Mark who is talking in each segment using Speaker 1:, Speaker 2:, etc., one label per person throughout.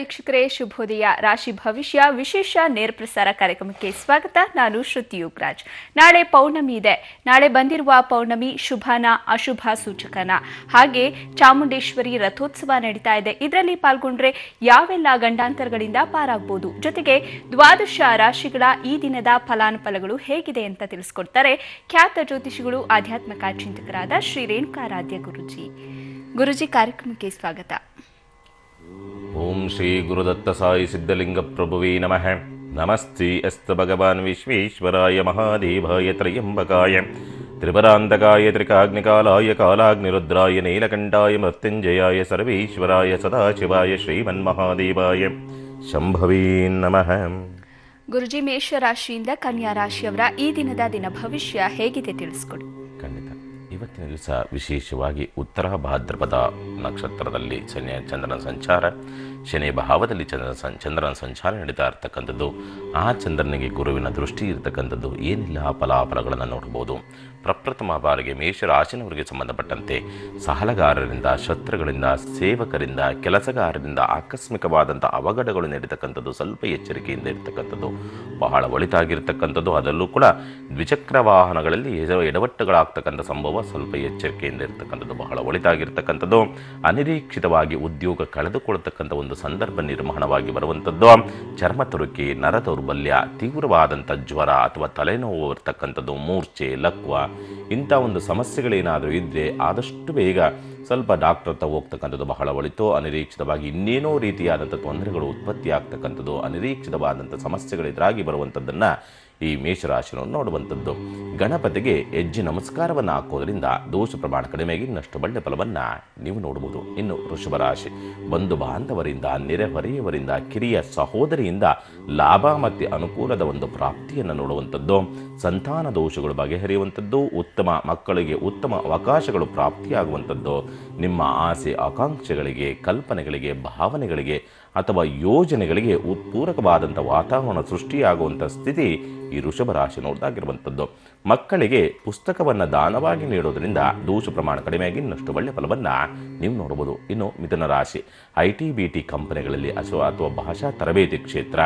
Speaker 1: ವೀಕ್ಷಕರೇ, ಶುಭೋದಯ. ರಾಶಿ ಭವಿಷ್ಯ ವಿಶೇಷ ನೇರ ಪ್ರಸಾರ ಕಾರ್ಯಕ್ರಮಕ್ಕೆ ಸ್ವಾಗತ. ನಾನು ಶ್ರುತಿ ಯುಗರಾಜ್. ನಾಳೆ ಪೌರ್ಣಮಿ ಇದೆ. ನಾಳೆ ಬಂದಿರುವ ಪೌರ್ಣಮಿ ಶುಭನ ಅಶುಭ ಸೂಚಕನ, ಹಾಗೆ ಚಾಮುಂಡೇಶ್ವರಿ ರಥೋತ್ಸವ ನಡೀತಾ ಇದೆ. ಇದರಲ್ಲಿ ಪಾಲ್ಗೊಂಡ್ರೆ ಯಾವೆಲ್ಲ ಗಂಡಾಂತರಗಳಿಂದ ಪಾರಾಗಬಹುದು, ಜೊತೆಗೆ ದ್ವಾದಶ ರಾಶಿಗಳ ಈ ದಿನದ ಫಲಾನುಫಲಗಳು ಹೇಗಿದೆ ಅಂತ ತಿಳಿಸ್ಕೊಡ್ತಾರೆ ಖ್ಯಾತ ಜ್ಯೋತಿಷಿಗಳು, ಆಧ್ಯಾತ್ಮಿಕ ಚಿಂತಕರಾದ ಶ್ರೀ ರೇಣುಕಾರಾಧ್ಯ ಗುರುಜಿ. ಕಾರ್ಯಕ್ರಮಕ್ಕೆ ಸ್ವಾಗತ.
Speaker 2: ಓಂ ಶ್ರೀ ಗುರುದತ್ತ ಸಾಯಿ ಸಿದ್ಧಲಿಂಗ ಪ್ರಭುವೇ ನಮಃ. ನಮಸ್ತೆ ಅಸ್ತ ಭಗವಾನ್ ವಿಶ್ವೇಶ್ವರಾಯ ಮಹಾದೇವಾಯ ತ್ರಯಂಬಕಾಯ ತ್ರಿಪರಾಂತಕಾಯ ತ್ರಿಕಾಗ್ನಿಕಾಲಾಯ ಕಾಲಾಗ್ನಿರುದ್ರಾಯ ನೀಲಕಂಠಾಯ ಮೃತ್ಯುಂಜಯಾಯ ಸರ್ವೇಶ್ವರಾಯ ಸದಾಶಿವಾಯ ಶ್ರೀಮನ್ಮಹಾದೇವಾಯ ಶಂಭವೇ ನಮಃ.
Speaker 1: ಗುರುಜಿ, ಮೇಷ ರಾಶಿಯಿಂದ ಕನ್ಯಾ ರಾಶಿಯವರ ಈ ದಿನದ ದಿನ ಭವಿಷ್ಯ ಹೇಗಿದೆ ತಿಳಿಸ್ಕೊಡಿ.
Speaker 2: ಖಂಡಿತ. ಇವತ್ತಿನ ದಿವಸ ವಿಶೇಷವಾಗಿ ಉತ್ತರ ಭಾದ್ರಪದ ನಕ್ಷತ್ರದಲ್ಲಿ ಚಂದ್ರನ ಸಂಚಾರ, ಶನಿ ಭಾವದಲ್ಲಿ ಚಂದ್ರನ ಸಂಚಾರ ನಡೀತಾ ಇರ್ತಕ್ಕಂಥದ್ದು. ಆ ಚಂದ್ರನಿಗೆ ಗುರುವಿನ ದೃಷ್ಟಿ ಇರತಕ್ಕಂಥದ್ದು. ಏನಿಲ್ಲ ಫಲಾಫಲಗಳನ್ನು ನೋಡಬಹುದು. ಪ್ರಪ್ರಥಮ ಬಾರಿಗೆ ಮೇಷರಾಶಿನವರಿಗೆ ಸಂಬಂಧಪಟ್ಟಂತೆ ಸಾಲಗಾರರಿಂದ, ಶತ್ರುಗಳಿಂದ, ಸೇವಕರಿಂದ, ಕೆಲಸಗಾರರಿಂದ ಆಕಸ್ಮಿಕವಾದಂಥ ಅವಘಡಗಳು ನಡೀತಕ್ಕಂಥದ್ದು. ಸ್ವಲ್ಪ ಎಚ್ಚರಿಕೆಯಿಂದ ಇರತಕ್ಕಂಥದ್ದು ಬಹಳ ಒಳಿತಾಗಿರ್ತಕ್ಕಂಥದ್ದು. ಅದರಲ್ಲೂ ಕೂಡ ದ್ವಿಚಕ್ರ ವಾಹನಗಳಲ್ಲಿ ಎಡವಟ್ಟುಗಳಾಗ್ತಕ್ಕಂಥ ಸಂಭವ ಸ್ವಲ್ಪ ಎಚ್ಚರಿಕೆಯಿಂದ ಇರತಕ್ಕಂಥದ್ದು ಬಹಳ ಒಳಿತಾಗಿರ್ತಕ್ಕಂಥದ್ದು. ಅನಿರೀಕ್ಷಿತವಾಗಿ ಉದ್ಯೋಗ ಕಳೆದುಕೊಳ್ಳತಕ್ಕಂಥ ಒಂದು ಸಂದರ್ಭ ನಿರ್ಮಾಣವಾಗಿ ಬರುವಂಥದ್ದು. ಚರ್ಮ ತುರುಕಿ, ನರ ದೌರ್ಬಲ್ಯ, ತೀವ್ರವಾದಂಥ ಜ್ವರ ಅಥವಾ ತಲೆನೋವು ಇರ್ತಕ್ಕಂಥದ್ದು, ಮೂರ್ಛೆ, ಲಕ್ವ, ಇಂಥ ಒಂದು ಸಮಸ್ಯೆಗಳೇನಾದರೂ ಇದ್ದರೆ ಆದಷ್ಟು ಬೇಗ ಸ್ವಲ್ಪ ಡಾಕ್ಟರ್ ಹತ್ರ ಹೋಗ್ತಕ್ಕಂಥದ್ದು ಬಹಳ ಒಳಿತು. ಅನಿರೀಕ್ಷಿತವಾಗಿ ಇನ್ನೇನೋ ರೀತಿಯಾದಂಥ ತೊಂದರೆಗಳು ಉತ್ಪತ್ತಿ ಆಗ್ತಕ್ಕಂಥದ್ದು, ಅನಿರೀಕ್ಷಿತವಾದಂಥ ಸಮಸ್ಯೆಗಳು ಎದುರಾಗಿ ಬರುವಂಥದ್ದನ್ನು ಈ ಮೇಷರಾಶಿಯನ್ನು ನೋಡುವಂಥದ್ದು. ಗಣಪತಿಗೆ ಹೆಜ್ಜೆ ನಮಸ್ಕಾರವನ್ನು ಹಾಕೋದ್ರಿಂದ ದೋಷ ಪ್ರಮಾಣ ಕಡಿಮೆಯಾಗಿ ಇನ್ನಷ್ಟು ಒಳ್ಳೆಯ ಫಲವನ್ನು ನೀವು ನೋಡಬಹುದು. ಇನ್ನು ವೃಷಭ ರಾಶಿ, ಬಂಧು ಬಾಂಧವರಿಂದ, ನೆರೆಹೊರೆಯವರಿಂದ, ಕಿರಿಯ ಸಹೋದರಿಯಿಂದ ಲಾಭ ಮತ್ತು ಅನುಕೂಲದ ಒಂದು ಪ್ರಾಪ್ತಿಯನ್ನು ನೋಡುವಂಥದ್ದು. ಸಂತಾನ ದೋಷಗಳು ಬಗೆಹರಿಯುವಂಥದ್ದು. ಉತ್ತಮ ಮಕ್ಕಳಿಗೆ ಉತ್ತಮ ಅವಕಾಶಗಳು ಪ್ರಾಪ್ತಿಯಾಗುವಂಥದ್ದು. ನಿಮ್ಮ ಆಸೆ ಆಕಾಂಕ್ಷೆಗಳಿಗೆ, ಕಲ್ಪನೆಗಳಿಗೆ, ಭಾವನೆಗಳಿಗೆ ಅಥವಾ ಯೋಜನೆಗಳಿಗೆ ಪೂರಕವಾದಂಥ ವಾತಾವರಣ ಸೃಷ್ಟಿಯಾಗುವಂಥ ಸ್ಥಿತಿ ಈ ವೃಷಭ ರಾಶಿ ನೋಡ್ದಾಗಿರುವಂಥದ್ದು. ಮಕ್ಕಳಿಗೆ ಪುಸ್ತಕವನ್ನು ದಾನವಾಗಿ ನೀಡೋದ್ರಿಂದ ದೋಷ ಪ್ರಮಾಣ ಕಡಿಮೆಯಾಗಿ ಇನ್ನಷ್ಟು ಒಳ್ಳೆಯ ಫಲವನ್ನು ನೀವು ನೋಡಬಹುದು. ಇನ್ನು ಮಿಥುನ ರಾಶಿ, IT-BT ಕಂಪನಿಗಳಲ್ಲಿ ಅಥವಾ ಭಾಷಾ ತರಬೇತಿ ಕ್ಷೇತ್ರ,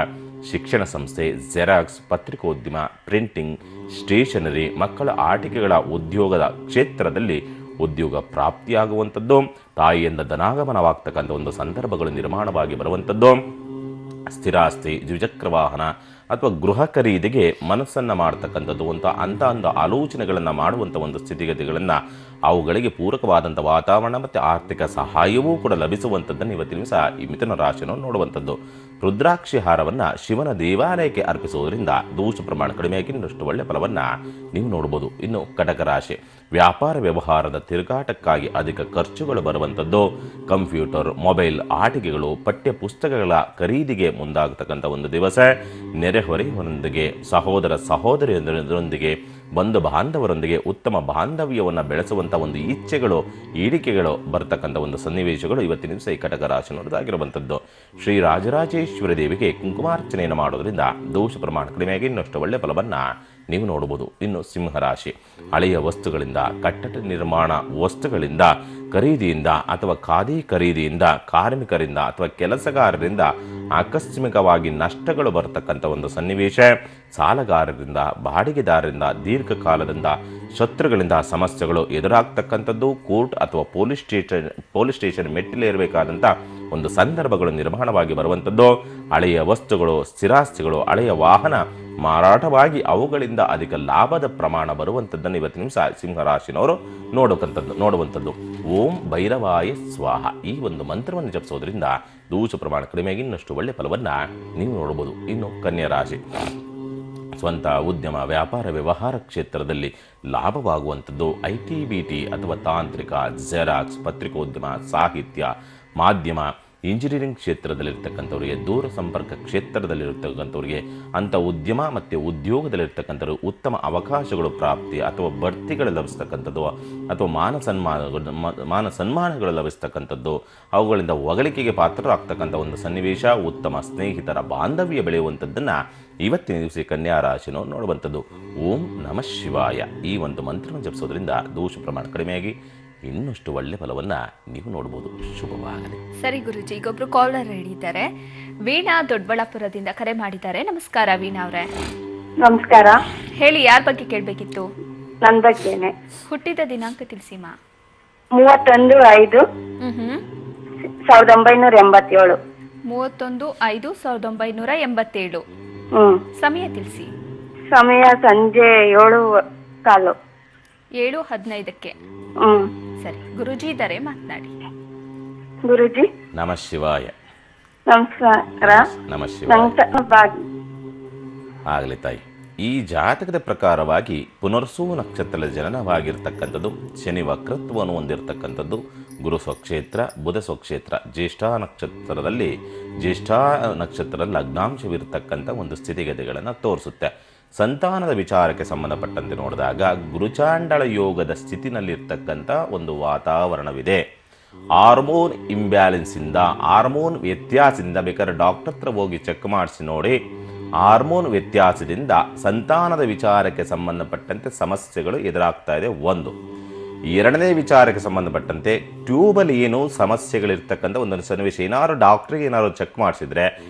Speaker 2: ಶಿಕ್ಷಣ ಸಂಸ್ಥೆ, ಜೆರಾಕ್ಸ್, ಪತ್ರಿಕೋದ್ಯಮ, ಪ್ರಿಂಟಿಂಗ್, ಸ್ಟೇಷನರಿ, ಮಕ್ಕಳ ಆಟಿಕೆಗಳ ಉದ್ಯೋಗದ ಕ್ಷೇತ್ರದಲ್ಲಿ ಉದ್ಯೋಗ ಪ್ರಾಪ್ತಿಯಾಗುವಂಥದ್ದು. ತಾಯಿಯಿಂದ ಧನಾಗಮನವಾಗ್ತಕ್ಕಂಥ ಒಂದು ಸಂದರ್ಭಗಳು ನಿರ್ಮಾಣವಾಗಿ ಬರುವಂಥದ್ದು. ಸ್ಥಿರಾಸ್ತಿ, ದ್ವಿಚಕ್ರ ವಾಹನ ಅಥವಾ ಗೃಹ ಖರೀದಿಗೆ ಮನಸ್ಸನ್ನು ಮಾಡ್ತಕ್ಕಂಥದ್ದು ಅಂಥ ಆಲೋಚನೆಗಳನ್ನು ಮಾಡುವಂಥ ಒಂದು ಸ್ಥಿತಿಗತಿಗಳನ್ನು, ಅವುಗಳಿಗೆ ಪೂರಕವಾದಂಥ ವಾತಾವರಣ ಮತ್ತು ಆರ್ಥಿಕ ಸಹಾಯವೂ ಕೂಡ ಲಭಿಸುವಂಥದ್ದನ್ನು ಇವತ್ತಿನ ದಿವಸ ಈ ಮಿಥುನ ರಾಶಿಯನ್ನು ನೋಡುವಂಥದ್ದು. ರುದ್ರಾಕ್ಷಿ ಹಾರವನ್ನು ಶಿವನ ದೇವಾಲಯಕ್ಕೆ ಅರ್ಪಿಸುವುದರಿಂದ ದೋಷ ಪ್ರಮಾಣ ಕಡಿಮೆಯಾಗಿ ಇನ್ನಷ್ಟು ಒಳ್ಳೆಯ ಫಲವನ್ನು ನೀವು ನೋಡ್ಬೋದು. ಇನ್ನು ಕಟಕ ರಾಶಿ, ವ್ಯಾಪಾರ ವ್ಯವಹಾರದ ತಿರುಗಾಟಕ್ಕಾಗಿ ಅಧಿಕ ಖರ್ಚುಗಳು ಬರುವಂಥದ್ದು. ಕಂಪ್ಯೂಟರ್, ಮೊಬೈಲ್, ಆಟಿಕೆಗಳು, ಪಠ್ಯ ಪುಸ್ತಕಗಳ ಖರೀದಿಗೆ ಮುಂದಾಗತಕ್ಕಂಥ ಒಂದು ದಿವಸ. ನೆರೆಹೊರೆಯವರೊಂದಿಗೆ, ಸಹೋದರ ಸಹೋದರಿಯರೊಂದಿಗೆ, ಬಂಧು ಬಾಂಧವರೊಂದಿಗೆ ಉತ್ತಮ ಬಾಂಧವ್ಯವನ್ನು ಬೆಳೆಸುವಂಥ ಒಂದು ಇಚ್ಛೆಗಳು, ಈಡಿಕೆಗಳು ಬರ್ತಕ್ಕಂಥ ಒಂದು ಸನ್ನಿವೇಶಗಳು ಇವತ್ತಿನ ದಿವಸ ಈ ಕಟಕ ರಾಶಿ ನೋಡೋದಾಗಿರುವಂಥದ್ದು. ಶ್ರೀ ರಾಜರಾಜೇಶ್ವರಿ ದೇವಿಗೆ ಕುಂಕುಮಾರ್ಚನೆಯನ್ನು ಮಾಡೋದ್ರಿಂದ ದೋಷ ಪ್ರಮಾಣ ಕಡಿಮೆಯಾಗಿ ಇನ್ನಷ್ಟು ಒಳ್ಳೆಯ ಫಲವನ್ನು ನೀವು ನೋಡಬಹುದು. ಇನ್ನು ಸಿಂಹರಾಶಿ, ಹಳೆಯ ವಸ್ತುಗಳಿಂದ, ಕಟ್ಟಡ ನಿರ್ಮಾಣ ವಸ್ತುಗಳಿಂದ ಖರೀದಿಯಿಂದ ಅಥವಾ ಖಾದಿ ಖರೀದಿಯಿಂದ, ಕಾರ್ಮಿಕರಿಂದ ಅಥವಾ ಕೆಲಸಗಾರರಿಂದ ಆಕಸ್ಮಿಕವಾಗಿ ನಷ್ಟಗಳು ಬರತಕ್ಕಂಥ ಒಂದು ಸನ್ನಿವೇಶ. ಸಾಲಗಾರರಿಂದ, ಬಾಡಿಗೆದಾರರಿಂದ, ದೀರ್ಘಕಾಲದಿಂದ ಶತ್ರುಗಳಿಂದ ಸಮಸ್ಯೆಗಳು ಎದುರಾಗ್ತಕ್ಕಂಥದ್ದು. ಕೋರ್ಟ್ ಅಥವಾ ಪೊಲೀಸ್ ಸ್ಟೇಷನ್ ಮೆಟ್ಟಿಲೇರಬೇಕಾದಂಥ ಒಂದು ಸಂದರ್ಭಗಳು ನಿರ್ಮಾಣವಾಗಿ ಬರುವಂಥದ್ದು. ಹಳೆಯ ವಸ್ತುಗಳು, ಸ್ಥಿರಾಸ್ತಿಗಳು, ಹಳೆಯ ವಾಹನ ಮಾರಾಟವಾಗಿ ಅವುಗಳಿಂದ ಅಧಿಕ ಲಾಭದ ಪ್ರಮಾಣ ಬರುವಂಥದ್ದನ್ನು ಇವತ್ತಿನ ನಿಮಿಷ ಸಿಂಹರಾಶಿನವರು ನೋಡುವಂಥದ್ದು. ಓಂ ಭೈರವಾಯ ಸ್ವಾಹ ಈ ಒಂದು ಮಂತ್ರವನ್ನು ಜಪಿಸೋದ್ರಿಂದ ದೋಷ ಪ್ರಮಾಣ ಕಡಿಮೆಯಾಗಿ ಇನ್ನಷ್ಟು ಒಳ್ಳೆಯ ಫಲವನ್ನು ನೀವು ನೋಡಬಹುದು. ಇನ್ನು ಕನ್ಯಾ ರಾಶಿ, ಸ್ವಂತ ಉದ್ಯಮ, ವ್ಯಾಪಾರ ವ್ಯವಹಾರ ಕ್ಷೇತ್ರದಲ್ಲಿ ಲಾಭವಾಗುವಂಥದ್ದು. IT-BT ಅಥವಾ ತಾಂತ್ರಿಕ, ಜೆರಾಕ್ಸ್, ಪತ್ರಿಕೋದ್ಯಮ, ಸಾಹಿತ್ಯ, ಮಾಧ್ಯಮ, ಇಂಜಿನಿಯರಿಂಗ್ ಕ್ಷೇತ್ರದಲ್ಲಿರ್ತಕ್ಕಂಥವ್ರಿಗೆ, ದೂರ ಸಂಪರ್ಕ ಕ್ಷೇತ್ರದಲ್ಲಿರ್ತಕ್ಕಂಥವ್ರಿಗೆ, ಅಂಥ ಉದ್ಯಮ ಮತ್ತು ಉದ್ಯೋಗದಲ್ಲಿರ್ತಕ್ಕಂಥವ್ರು ಉತ್ತಮ ಅವಕಾಶಗಳು ಪ್ರಾಪ್ತಿ ಅಥವಾ ಬಡ್ತಿಗಳು ಲಭಿಸ್ತಕ್ಕಂಥದ್ದು ಅಥವಾ ಮಾನ ಸನ್ಮಾನಗಳು ಲಭಿಸ್ತಕ್ಕಂಥದ್ದು, ಅವುಗಳಿಂದ ಹೊಗಳಿಕೆಗೆ ಪಾತ್ರರಾಗ್ತಕ್ಕಂಥ ಒಂದು ಸನ್ನಿವೇಶ. ಉತ್ತಮ ಸ್ನೇಹಿತರ ಬಾಂಧವ್ಯ ಬೆಳೆಯುವಂಥದ್ದನ್ನು ಇವತ್ತಿನ ದಿವಸ ಕನ್ಯಾ ರಾಶಿನೋ ನೋಡುವಂಥದ್ದು. ಓಂ ನಮಃ ಶಿವಾಯ ಈ ಒಂದು ಮಂತ್ರವನ್ನು ಜಪಿಸೋದ್ರಿಂದ ದೋಷ ಪ್ರಮಾಣ ಕಡಿಮೆಯಾಗಿ ಇನ್ನಷ್ಟು ಒಳ್ಳೆ ಫಲವನ್ನು ನೀವು ನೋಡ್ಬೋದು. ಶುಭವಾಗಲಿ.
Speaker 1: ಸರಿ ಗುರುಜಿ, ಈಗೊಬ್ರು ಕಾಲರ್ ಹೇಳಿದ್ದಾರೆ. ವೀಣಾ ದೊಡ್ಡಬಳ್ಳಾಪುರದಿಂದ ಕರೆ ಮಾಡಿದ್ದಾರೆ. ನಮಸ್ಕಾರ ವೀಣಾ ಅವರೇ.
Speaker 3: ನಮಸ್ಕಾರ.
Speaker 1: ಹೇಳಿ, ಯಾರ ಬಗ್ಗೆ ಕೇಳಬೇಕಿತ್ತು?
Speaker 3: ನನ್ನ ಬಗ್ಗೆನೆ.
Speaker 1: ಹುಟ್ಟಿದ ದಿನಾಂಕ ತಿಳಿಸಿಮಾ.
Speaker 3: 31/5/1987.
Speaker 1: 31/5/1987. ಸಮಯ ತಿಳಿಸಿ.
Speaker 3: ಸಮಯ ಸಂಜೆ 7:15.
Speaker 1: 7:15ಕ್ಕೆ. ಸರಿ, ಗುರುಜಿ ಇದ್ದಾರೆ, ಮಾತನಾಡಿ.
Speaker 3: ಗುರುಜಿ
Speaker 2: ನಮಃ ಶಿವಾಯ.
Speaker 3: ನಮಸ್ಕಾರ.
Speaker 2: ನಮಃ ಶಿವಾಯ. ಆಗಲಿ ತಾಯಿ. ಈ ಜಾತಕದ ಪ್ರಕಾರವಾಗಿ ಪುನರ್ಸು ನಕ್ಷತ್ರದ ಜನನವಾಗಿರ್ತಕ್ಕಂಥದ್ದು, ಶನಿ ವಕ್ರತ್ವವನ್ನು ಹೊಂದಿರತಕ್ಕಂಥದ್ದು, ಗುರು ಸ್ವಕ್ಷೇತ್ರ, ಬುಧ ಸ್ವಕ್ಷೇತ್ರ, ಜ್ಯೇಷ್ಠ ನಕ್ಷತ್ರದಲ್ಲಿ ಲಗ್ನಾಂಶವಿರತಕ್ಕಂಥ ಒಂದು ಸ್ಥಿತಿಗತಿಗಳನ್ನು ತೋರಿಸುತ್ತೆ. ಸಂತಾನದ ವಿಚಾರಕ್ಕೆ ಸಂಬಂಧಪಟ್ಟಂತೆ ನೋಡಿದಾಗ ಗುರುಚಾಂಡಳ ಯೋಗದ ಸ್ಥಿತಿನಲ್ಲಿರ್ತಕ್ಕಂಥ ಒಂದು ವಾತಾವರಣವಿದೆ. ಹಾರ್ಮೋನ್ ಇಂಬ್ಯಾಲೆನ್ಸಿಂದ, ಹಾರ್ಮೋನ್ ವ್ಯತ್ಯಾಸದಿಂದ ಬೇಕಾದ್ರೆ ಡಾಕ್ಟರ್ ಹತ್ರ ಹೋಗಿ ಚೆಕ್ ಮಾಡಿಸಿ ನೋಡಿ. ಹಾರ್ಮೋನ್ ವ್ಯತ್ಯಾಸದಿಂದ ಸಂತಾನದ ವಿಚಾರಕ್ಕೆ ಸಂಬಂಧಪಟ್ಟಂತೆ ಸಮಸ್ಯೆಗಳು ಎದುರಾಗ್ತಾ ಇದೆ. ಒಂದು. ಎರಡನೇ ವಿಚಾರಕ್ಕೆ ಸಂಬಂಧಪಟ್ಟಂತೆ ಟ್ಯೂಬಲ್ಲಿ ಏನು ಸಮಸ್ಯೆಗಳಿರ್ತಕ್ಕಂಥ ಒಂದು ಸನ್ನಿವೇಶ. ಏನಾದ್ರು ಡಾಕ್ಟ್ರಿಗೆ ಏನಾದ್ರು ಚೆಕ್ ಮಾಡಿಸಿದ್ರೆ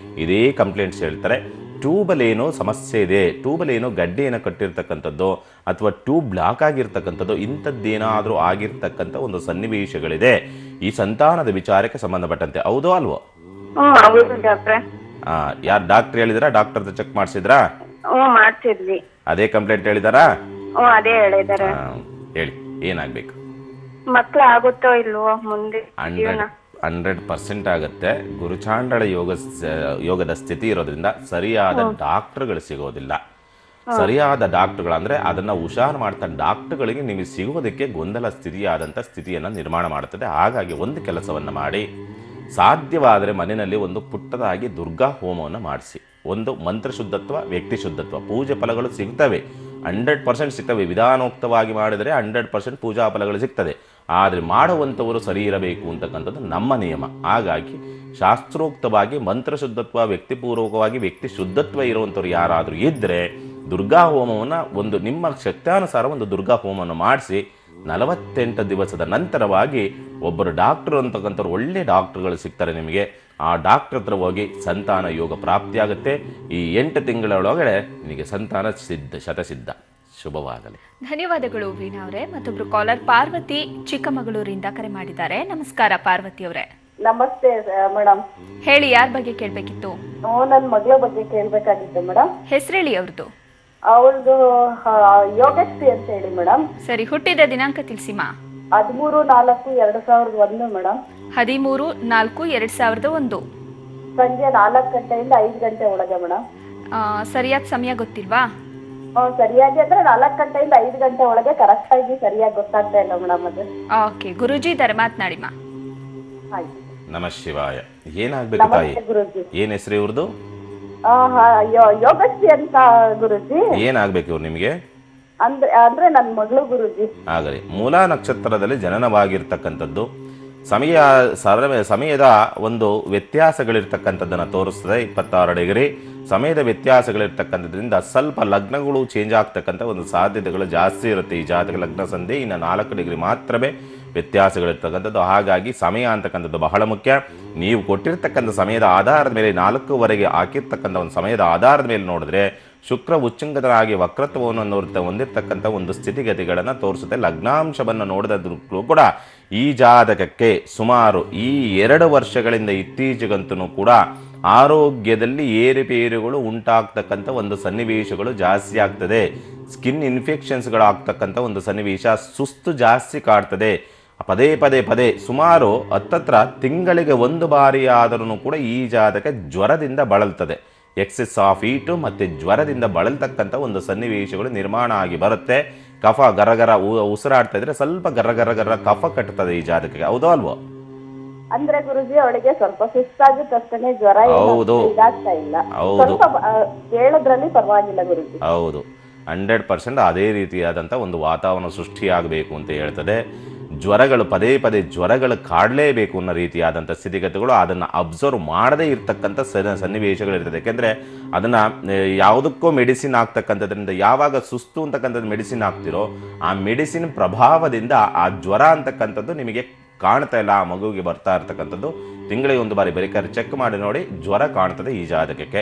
Speaker 2: ಇದೇ ಕಂಪ್ಲೇಂಟ್ಸ್ ಹೇಳ್ತಾರೆ. ಟ್ಯೂಬಲ್ಲಿ ಏನೋ ಸಮಸ್ಯೆ ಇದೆ, ಟ್ಯೂಬಲ್ಲಿ ಏನೋ ಗಡ್ಡೆ ಏನೋ ಕಟ್ಟಿರ್ತಕ್ಕಂಥದ್ದು ಅಥವಾ ಟ್ಯೂಬ್ ಬ್ಲಾಕ್ ಆಗಿರ್ತಕ್ಕಂಥದ್ದು, ಇಂಥದ್ದೇನಾದರೂ ಆಗಿರ್ತಕ್ಕಂಥ ಒಂದು ಸನ್ನಿವೇಶಗಳಿದೆ ಈ ಸಂತಾನದ ವಿಚಾರಕ್ಕೆ ಸಂಬಂಧಪಟ್ಟಂತೆ. ಹೌದೋ ಅಲ್ವೋ? ಯಾರು ಡಾಕ್ಟರ್ ಹೇಳಿದ್ರಾ? ಡಾಕ್ಟರ್ ಹತ್ರ ಚೆಕ್ ಮಾಡಿಸಿದ್ರಾ?
Speaker 3: ಮಾಡ್ಸಿದ್ವಿ.
Speaker 2: ಅದೇ ಕಂಪ್ಲೇಂಟ್ ಹೇಳಿದಾರಾ?
Speaker 3: ಅದೇ ಹೇಳಿದಾರೆ.
Speaker 2: ಹೇಳಿ, ಏನಾಗ್ಬೇಕು?
Speaker 3: ಮಕ್ಳು ಆಗುತ್ತೋ ಇಲ್ವೋ ಮುಂದೆ?
Speaker 2: 100% ಆಗುತ್ತೆ. ಗುರುಚಾಂಡಳ ಯೋಗದ ಸ್ಥಿತಿ ಇರೋದ್ರಿಂದ ಸರಿಯಾದ ಡಾಕ್ಟರ್ಗಳು ಸಿಗೋದಿಲ್ಲ. ಸರಿಯಾದ ಡಾಕ್ಟರ್ಗಳು ಅಂದ್ರೆ ಅದನ್ನ ಹುಷಾರು ಮಾಡ್ತಾ ಡಾಕ್ಟರ್ಗಳಿಗೆ ನಿಮಗೆ ಸಿಗೋದಕ್ಕೆ ಗೊಂದಲ ಸ್ಥಿತಿಯನ್ನು ನಿರ್ಮಾಣ ಮಾಡುತ್ತದೆ. ಹಾಗಾಗಿ ಒಂದು ಕೆಲಸವನ್ನ ಮಾಡಿ, ಸಾಧ್ಯವಾದರೆ ಮನೆಯಲ್ಲಿ ಒಂದು ಪುಟ್ಟದಾಗಿ ದುರ್ಗಾ ಹೋಮವನ್ನು ಮಾಡಿಸಿ. ಒಂದು ಮಂತ್ರ ಶುದ್ಧತ್ವ, ವ್ಯಕ್ತಿ ಶುದ್ಧತ್ವ, ಪೂಜೆ ಫಲಗಳು ಸಿಗ್ತವೆ, 100% ಸಿಗ್ತವೆ. ವಿಧಾನೋಕ್ತವಾಗಿ ಮಾಡಿದರೆ 100% ಪೂಜಾ ಫಲಗಳು ಸಿಗ್ತದೆ. ಆದರೆ ಮಾಡುವಂಥವರು ಸರಿ ಇರಬೇಕು ಅಂತಕ್ಕಂಥದ್ದು ನಮ್ಮ ನಿಯಮ. ಹಾಗಾಗಿ ಶಾಸ್ತ್ರೋಕ್ತವಾಗಿ ಮಂತ್ರ ಶುದ್ಧತ್ವ, ವ್ಯಕ್ತಿಪೂರ್ವಕವಾಗಿ ವ್ಯಕ್ತಿ ಶುದ್ಧತ್ವ ಇರುವಂಥವ್ರು ಯಾರಾದರೂ ಇದ್ದರೆ ದುರ್ಗಾ ಹೋಮವನ್ನು ಒಂದು ನಿಮ್ಮ ಶಕ್ತ್ಯಾನುಸಾರ ಒಂದು ದುರ್ಗಾ ಹೋಮವನ್ನು ಮಾಡಿಸಿ 48 ದಿವಸದ ನಂತರವಾಗಿ ಒಬ್ಬರು ಡಾಕ್ಟರ್ ಅಂತಕ್ಕಂಥವ್ರು ಒಳ್ಳೆ ಡಾಕ್ಟರ್ಗಳು ಸಿಗ್ತಾರೆ ನಿಮಗೆ. ಆ ಡಾಕ್ಟರ್ ಹತ್ರ ಹೋಗಿ ಸಂತಾನ ಯೋಗ ಪ್ರಾಪ್ತಿಯಾಗುತ್ತೆ. ಈ 8 ತಿಂಗಳೊಳಗಡೆ ನಿಮಗೆ ಸಂತಾನ ಶತಸಿದ್ಧ. ಶುಭವಾಗಲಿ.
Speaker 1: ಧನ್ಯವಾದಗಳು ವೀಣಾ ಅವರೇ. ಮತ್ತೊಬ್ರು ಕಾಲರ್ ಪಾರ್ವತಿ ಚಿಕ್ಕಮಗಳೂರಿಂದ ಕರೆ ಮಾಡಿದ್ದಾರೆ. ನಮಸ್ಕಾರ ಪಾರ್ವತಿ ಅವರೇ.
Speaker 3: ನಮಸ್ತೆ ಮೇಡಮ್.
Speaker 1: ಹೇಳಿ, ಯಾರ ಬಗ್ಗೆ ಕೇಳಬೇಕಿತ್ತು?
Speaker 3: ನನ್ನ ಮಗಳ ಬಗ್ಗೆ ಕೇಳಬೇಕಾಗಿತ್ತು ಮೇಡಮ್.
Speaker 1: ಹೆಸರೇಳಿ ಅವ್ರದ್ದು.
Speaker 3: ಅವಳದು ಯೋಗಶ್ರೀ ಅಂತ ಹೇಳಿ ಮೇಡಮ್.
Speaker 1: ಸರಿ, ಹುಟ್ಟಿದ ದಿನಾಂಕ ತಿಳಿಸಿಮಾ.
Speaker 3: 13/4/2001 ಮೇಡಮ್.
Speaker 1: 13/4/2001.
Speaker 3: ಸಂಜೆ 4 ಗಂಟೆಯಿಂದ 5 ಗಂಟೆ ಒಳಗೆ ಮೇಡಮ್.
Speaker 1: ಸರಿಯಾದ ಸಮಯ ಗೊತ್ತಿಲ್ವಾ?
Speaker 3: ಸರಿಯಾಗಿ ಅಂದ್ರೆ 4 ಗಂಟೆಯಿಂದ 5 ಗಂಟೆ ಒಳಗೆ ಕರೆಕ್ಟ್ ಆಗಿ ಸರಿಯಾಗಿ ಗೊತ್ತಾಗ್ತಾ ಇಲ್ಲ ಮೇಡಮ್ ಅದು.
Speaker 1: ಓಕೆ, ಗುರುಜಿ ಇದ್ದಾರೆ, ಮಾತನಾಡಿಮಾ.
Speaker 3: ಆಯ್ತು.
Speaker 2: ನಮಃ ಶಿವಾಯ. ಏನಾಗ್ಬೇಕು ತಾಯಿ? ಏನ್ ಹೆಸರು ಇವ್ರದ್ದು?
Speaker 3: ಯೋಗಶ್ರೀ ಅಂತ ಗುರುಜಿ.
Speaker 2: ಏನಾಗ್ಬೇಕು ಇವ್ರು ನಿಮ್ಗೆ?
Speaker 3: ಅಂದ್ರೆ ನನ್ನ ಮಗಳು ಗುರುಜಿ.
Speaker 2: ಆಗಲಿ. ಮೂಲ ನಕ್ಷತ್ರದಲ್ಲಿ ಜನನವಾಗಿರ್ತಕ್ಕಂಥದ್ದು. ಸಮಯದ ಒಂದು ವ್ಯತ್ಯಾಸಗಳಿರ್ತಕ್ಕಂಥದ್ದನ್ನು ತೋರಿಸ್ತದೆ. 26 ಡಿಗ್ರಿ ಸಮಯದ ವ್ಯತ್ಯಾಸಗಳಿರ್ತಕ್ಕಂಥದ್ರಿಂದ ಸ್ವಲ್ಪ ಲಗ್ನಗಳು ಚೇಂಜ್ ಆಗ್ತಕ್ಕಂಥ ಒಂದು ಸಾಧ್ಯತೆಗಳು ಜಾಸ್ತಿ ಇರುತ್ತೆ. ಈ ಜಾತಕ ಲಗ್ನ ಸಂಧಿ ಇನ್ನು 4 ಡಿಗ್ರಿ ಮಾತ್ರವೇ ವ್ಯತ್ಯಾಸಗಳಿರ್ತಕ್ಕಂಥದ್ದು. ಹಾಗಾಗಿ ಸಮಯ ಅಂತಕ್ಕಂಥದ್ದು ಬಹಳ ಮುಖ್ಯ. ನೀವು ಕೊಟ್ಟಿರ್ತಕ್ಕಂಥ ಸಮಯದ ಆಧಾರದ ಮೇಲೆ 4ವರೆಗೆ ಹಾಕಿರ್ತಕ್ಕಂಥ ಒಂದು ಸಮಯದ ಆಧಾರದ ಮೇಲೆ ನೋಡಿದ್ರೆ ಶುಕ್ರ ಉಚ್ಚಂಗತನಾಗಿ ವಕ್ರತ್ವವನ್ನು ಹೊಂದಿರತಕ್ಕಂಥ ಒಂದು ಸ್ಥಿತಿಗತಿಗಳನ್ನು ತೋರಿಸುತ್ತೆ. ಲಗ್ನಾಂಶವನ್ನು ನೋಡಿದ್ರೂ ಕೂಡ ಈ ಜಾತಕಕ್ಕೆ ಸುಮಾರು ಈ 2 ವರ್ಷಗಳಿಂದ ಇತ್ತೀಚೆಗಂತೂ ಕೂಡ ಆರೋಗ್ಯದಲ್ಲಿ ಏರುಪೇರುಗಳು ಉಂಟಾಗ್ತಕ್ಕಂಥ ಒಂದು ಸನ್ನಿವೇಶಗಳು ಜಾಸ್ತಿ ಆಗ್ತದೆ. ಸ್ಕಿನ್ ಇನ್ಫೆಕ್ಷನ್ಸ್ಗಳಾಗ್ತಕ್ಕಂಥ ಒಂದು ಸನ್ನಿವೇಶ, ಸುಸ್ತು ಜಾಸ್ತಿ ಕಾಡ್ತದೆ. ಪದೇ ಸುಮಾರು ಹತ್ತತ್ರ ತಿಂಗಳಿಗೆ 1 ಬಾರಿ ಆದರೂ ಕೂಡ ಈ ಜಾತಕ ಜ್ವರದಿಂದ ಬಳಲ್ತದೆ. ಎಕ್ಸೆಸ್ ಆಫ್ ಹೀಟು ಮತ್ತು ಜ್ವರದಿಂದ ಬಳಲ್ತಕ್ಕಂಥ ಒಂದು ಸನ್ನಿವೇಶಗಳು ನಿರ್ಮಾಣ ಆಗಿ ಬರುತ್ತೆ. ಕಫ ಗರಗರ ಉಸಿರಾಡ್ತಾ ಇದ್ರೆ ಸ್ವಲ್ಪ ಗರ್ರ ಕಫ ಕಟ್ಟುತ್ತದೆ ಈ ಜಾತಕಕ್ಕೆ. ಹೌದೋ ಅಲ್ವೋ?
Speaker 3: ಅಂದ್ರೆ ಗುರುಜಿ ಅವಳಿಗೆ ಸ್ವಲ್ಪ ಸುಸ್ತಾಗುತ್ತಷ್ಟೇ, ಜ್ವರ ಇದಾಗ್ತಾ ಇಲ್ಲ. ಹೇಳೋದ್ರಲ್ಲಿ ಪರವಾಗಿಲ್ಲ ಗುರುಜಿ.
Speaker 2: ಹೌದು, 100% ಅದೇ ರೀತಿಯಾದಂಥ ಒಂದು ವಾತಾವರಣ ಸೃಷ್ಟಿಯಾಗಬೇಕು ಅಂತ ಹೇಳ್ತದೆ. ಜ್ವರಗಳು ಪದೇ ಪದೇ ಜ್ವರಗಳು ಕಾಡಲೇಬೇಕು ಅನ್ನೋ ರೀತಿಯಾದಂಥ ಸ್ಥಿತಿಗತಿಗಳು, ಅದನ್ನು ಅಬ್ಸರ್ವ್ ಮಾಡದೇ ಇರ್ತಕ್ಕಂಥ ಸನ್ನಿವೇಶಗಳಿರ್ತದೆ. ಯಾಕೆಂದರೆ ಅದನ್ನು ಯಾವುದಕ್ಕೂ ಮೆಡಿಸಿನ್ ಆಗ್ತಕ್ಕಂಥದ್ರಿಂದ, ಯಾವಾಗ ಸುಸ್ತು ಅಂತಕ್ಕಂಥದ್ದು ಮೆಡಿಸಿನ್ ಹಾಕ್ತಿರೋ ಆ ಮೆಡಿಸಿನ್ ಪ್ರಭಾವದಿಂದ ಆ ಜ್ವರ ಅಂತಕ್ಕಂಥದ್ದು ನಿಮಗೆ ಕಾಣ್ತಾ ಇಲ್ಲ, ಆ ಮಗುವಿಗೆ ಬರ್ತಾ ಇರ್ತಕ್ಕಂಥದ್ದು. ತಿಂಗಳಿಗೆ ಒಂದು ಬಾರಿ ಬೇಕಾದ್ರೆ ಚೆಕ್ ಮಾಡಿ ನೋಡಿ, ಜ್ವರ ಕಾಣ್ತದೆ ಈ ಜಾತಕಕ್ಕೆ.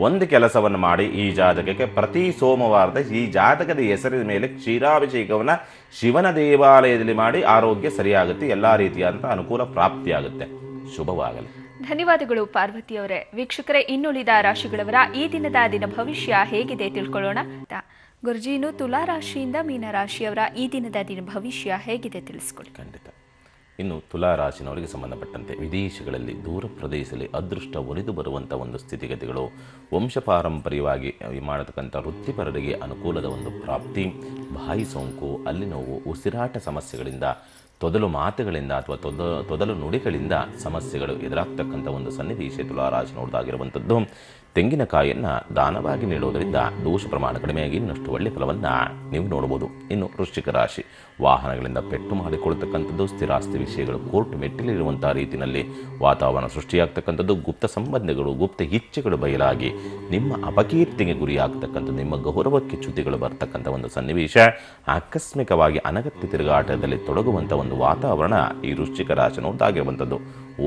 Speaker 2: ಒಂದು ಕೆಲಸವನ್ನು ಮಾಡಿ, ಈ ಜಾತಕಕ್ಕೆ ಪ್ರತಿ ಸೋಮವಾರದ ಈ ಜಾತಕದ ಹೆಸರಿನ ಮೇಲೆ ಕ್ಷೀರಾಭಿಷೇಕವನ್ನು ಶಿವನ ದೇವಾಲಯದಲ್ಲಿ ಮಾಡಿ ಆರೋಗ್ಯ ಸರಿಯಾಗುತ್ತೆ, ಎಲ್ಲ ರೀತಿಯಾದಂಥ ಅನುಕೂಲ ಪ್ರಾಪ್ತಿಯಾಗುತ್ತೆ. ಶುಭವಾಗಲಿ.
Speaker 1: ಧನ್ಯವಾದಗಳು ಪಾರ್ವತಿಯವರೇ. ವೀಕ್ಷಕರೇ, ಇನ್ನುಳಿದ ರಾಶಿಗಳವರ ಈ ದಿನ ಭವಿಷ್ಯ ಹೇಗಿದೆ ತಿಳ್ಕೊಳ್ಳೋಣ. ಗುರುಜಿ, ಇನ್ನು ತುಲಾ ರಾಶಿಯಿಂದ ಮೀನ ರಾಶಿಯವರ ಈ ದಿನ ಭವಿಷ್ಯ ಹೇಗಿದೆ ತಿಳಿಸ್ಕೊಡಿ.
Speaker 2: ಖಂಡಿತ. ಇನ್ನು ತುಲಾ ರಾಶಿನವರಿಗೆ ಸಂಬಂಧಪಟ್ಟಂತೆ ವಿದೇಶಗಳಲ್ಲಿ, ದೂರ ಪ್ರದೇಶದಲ್ಲಿ ಅದೃಷ್ಟ ಒಲಿದು ಬರುವಂಥ ಒಂದು ಸ್ಥಿತಿಗತಿಗಳು, ವಂಶಪಾರಂಪರ್ಯವಾಗಿ ಮಾಡತಕ್ಕಂಥ ವೃತ್ತಿಪರರಿಗೆ ಅನುಕೂಲದ ಒಂದು ಪ್ರಾಪ್ತಿ, ಬಾಯಿ ಸೋಂಕು, ಅಲ್ಲಿ ನೋವು, ಉಸಿರಾಟ ಸಮಸ್ಯೆಗಳಿಂದ, ತೊದಲು ಮಾತುಗಳಿಂದ ಅಥವಾ ತೊದಲು ನುಡಿಗಳಿಂದ ಸಮಸ್ಯೆಗಳು ಎದುರಾಗ್ತಕ್ಕಂಥ ಒಂದು ಸನ್ನಿವೇಶ ತುಲಾರಾಶಿ ನೋಡಿದಾಗಿರುವಂಥದ್ದು. ತೆಂಗಿನಕಾಯಿಯನ್ನು ದಾನವಾಗಿ ನೀಡುವುದರಿಂದ ದೋಷ ಪ್ರಮಾಣ ಕಡಿಮೆಯಾಗಿ ಇನ್ನಷ್ಟು ಒಳ್ಳೆಯ ಫಲವನ್ನು ನೀವು ನೋಡ್ಬೋದು. ಇನ್ನು ವೃಶ್ಚಿಕ ರಾಶಿ, ವಾಹನಗಳಿಂದ ಪೆಟ್ಟು ಮಾಡಿಕೊಳ್ತಕ್ಕಂಥದ್ದು, ಸ್ಥಿರಾಸ್ತಿ ವಿಷಯಗಳು ಕೋರ್ಟ್ ಮೆಟ್ಟಿಲಿರುವಂಥ ರೀತಿಯಲ್ಲಿ ವಾತಾವರಣ ಸೃಷ್ಟಿಯಾಗ್ತಕ್ಕಂಥದ್ದು, ಗುಪ್ತ ಸಂಬಂಧಗಳು, ಗುಪ್ತ ಇಚ್ಛೆಗಳು ಬಯಲಾಗಿ ನಿಮ್ಮ ಅಪಕೀರ್ತಿಗೆ ಗುರಿಯಾಗ್ತಕ್ಕಂಥದ್ದು, ನಿಮ್ಮ ಗೌರವಕ್ಕೆ ಚ್ಯುತಿಗಳು ಬರ್ತಕ್ಕಂಥ ಒಂದು ಸನ್ನಿವೇಶ, ಆಕಸ್ಮಿಕವಾಗಿ ಅನಗತ್ಯ ತಿರುಗಾಟದಲ್ಲಿ ತೊಡಗುವಂಥ ಒಂದು ವಾತಾವರಣ ಈ ವೃಶ್ಚಿಕ ರಾಶಿ ನೋಡ್ದಾಗಿರುವಂಥದ್ದು.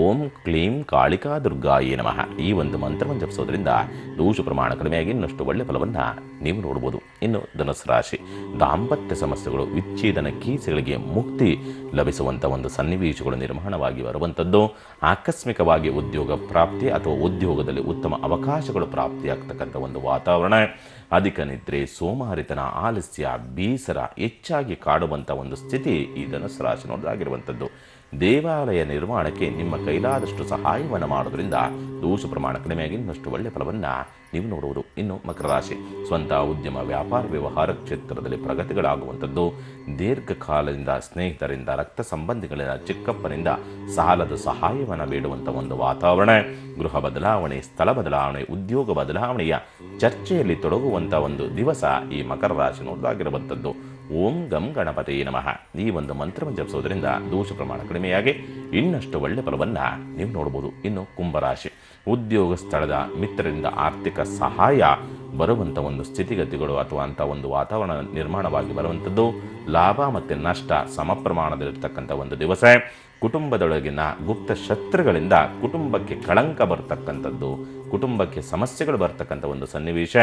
Speaker 2: ಓಂ ಕ್ಲೀಂ ಕಾಳಿಕಾ ದುರ್ಗಾಯೇ ನಮಃ ಈ ಒಂದು ಮಂತ್ರವನ್ನು ಜಪಿಸೋದ್ರಿಂದ ದೋಷ ಪ್ರಮಾಣ ಕಡಿಮೆಯಾಗಿ ಇನ್ನಷ್ಟು ಒಳ್ಳೆಯ ಫಲವನ್ನು ನೀವು ನೋಡ್ಬೋದು. ಇನ್ನು ಧನುಸ್ಸು ರಾಶಿ, ದಾಂಪತ್ಯ ಸಮಸ್ಯೆಗಳು, ವಿಚ್ಛೇದನ ಕೇಸುಗಳಿಗೆ ಮುಕ್ತಿ ಲಭಿಸುವಂಥ ಒಂದು ಸನ್ನಿವೇಶಗಳು ನಿರ್ಮಾಣವಾಗಿ ಬರುವಂಥದ್ದು. ಆಕಸ್ಮಿಕವಾಗಿ ಉದ್ಯೋಗ ಪ್ರಾಪ್ತಿ ಅಥವಾ ಉದ್ಯೋಗದಲ್ಲಿ ಉತ್ತಮ ಅವಕಾಶಗಳು ಪ್ರಾಪ್ತಿಯಾಗ್ತಕ್ಕಂಥ ಒಂದು ವಾತಾವರಣ. ಅಧಿಕ ನಿದ್ರೆ, ಸೋಮಾರಿತನ, ಆಲಸ್ಯ, ಬೇಸರ ಹೆಚ್ಚಾಗಿ ಕಾಡುವಂಥ ಒಂದು ಸ್ಥಿತಿ ಈ ಧನುಸ್ಸು ರಾಶಿ ನೋಡೋದಾಗಿರುವಂಥದ್ದು. ದೇವಾಲಯ ನಿರ್ಮಾಣಕ್ಕೆ ನಿಮ್ಮ ಕೈಲಾದಷ್ಟು ಸಹಾಯವನ್ನು ಮಾಡೋದ್ರಿಂದ ದೋಷ ಪ್ರಮಾಣ ಕಡಿಮೆಯಾಗಿ ಇನ್ನಷ್ಟು ಒಳ್ಳೆಯ ಫಲವನ್ನು ನೀವು ನೋಡುವುದು. ಇನ್ನು ಮಕರ ರಾಶಿ, ಸ್ವಂತ ಉದ್ಯಮ, ವ್ಯಾಪಾರ, ವ್ಯವಹಾರ ಕ್ಷೇತ್ರದಲ್ಲಿ ಪ್ರಗತಿಗಳಾಗುವಂಥದ್ದು. ದೀರ್ಘಕಾಲದಿಂದ ಸ್ನೇಹಿತರಿಂದ, ರಕ್ತ ಸಂಬಂಧಿಗಳಿಂದ, ಚಿಕ್ಕಪ್ಪನಿಂದ ಸಾಲದ ಸಹಾಯವನ್ನು ಬೇಡುವಂಥ ಒಂದು ವಾತಾವರಣ. ಗೃಹ ಬದಲಾವಣೆ, ಸ್ಥಳ ಬದಲಾವಣೆ, ಉದ್ಯೋಗ ಬದಲಾವಣೆಯ ಚರ್ಚೆಯಲ್ಲಿ ತೊಡಗುವಂಥ ಒಂದು ದಿವಸ ಈ ಮಕರ ರಾಶಿ ನೋಡೋದಾಗಿರುವಂಥದ್ದು. ಓಂ ಗಂ ಗಣಪತಿ ನಮಃ ಈ ಒಂದು ಮಂತ್ರವನ್ನು ಜಪಿಸೋದ್ರಿಂದ ದೋಷ ಪ್ರಮಾಣ ಕಡಿಮೆಯಾಗಿ ಇನ್ನಷ್ಟು ಒಳ್ಳೆಯ ಫಲವನ್ನು ನೀವು ನೋಡ್ಬೋದು. ಇನ್ನು ಕುಂಭರಾಶಿ, ಉದ್ಯೋಗ ಸ್ಥಳದ ಮಿತ್ರರಿಂದ ಆರ್ಥಿಕ ಸಹಾಯ ಬರುವಂಥ ಒಂದು ಸ್ಥಿತಿಗತಿಗಳು ಅಥವಾ ಅಂಥ ಒಂದು ವಾತಾವರಣ ನಿರ್ಮಾಣವಾಗಿ ಬರುವಂಥದ್ದು. ಲಾಭ ಮತ್ತು ನಷ್ಟ ಸಮ ಪ್ರಮಾಣದಲ್ಲಿರ್ತಕ್ಕಂಥ ಒಂದು ದಿವಸ. ಕುಟುಂಬದೊಳಗಿನ ಗುಪ್ತ ಶತ್ರುಗಳಿಂದ ಕುಟುಂಬಕ್ಕೆ ಕಳಂಕ ಬರ್ತಕ್ಕಂಥದ್ದು, ಕುಟುಂಬಕ್ಕೆ ಸಮಸ್ಯೆಗಳು ಬರ್ತಕ್ಕಂಥ ಒಂದು ಸನ್ನಿವೇಶ.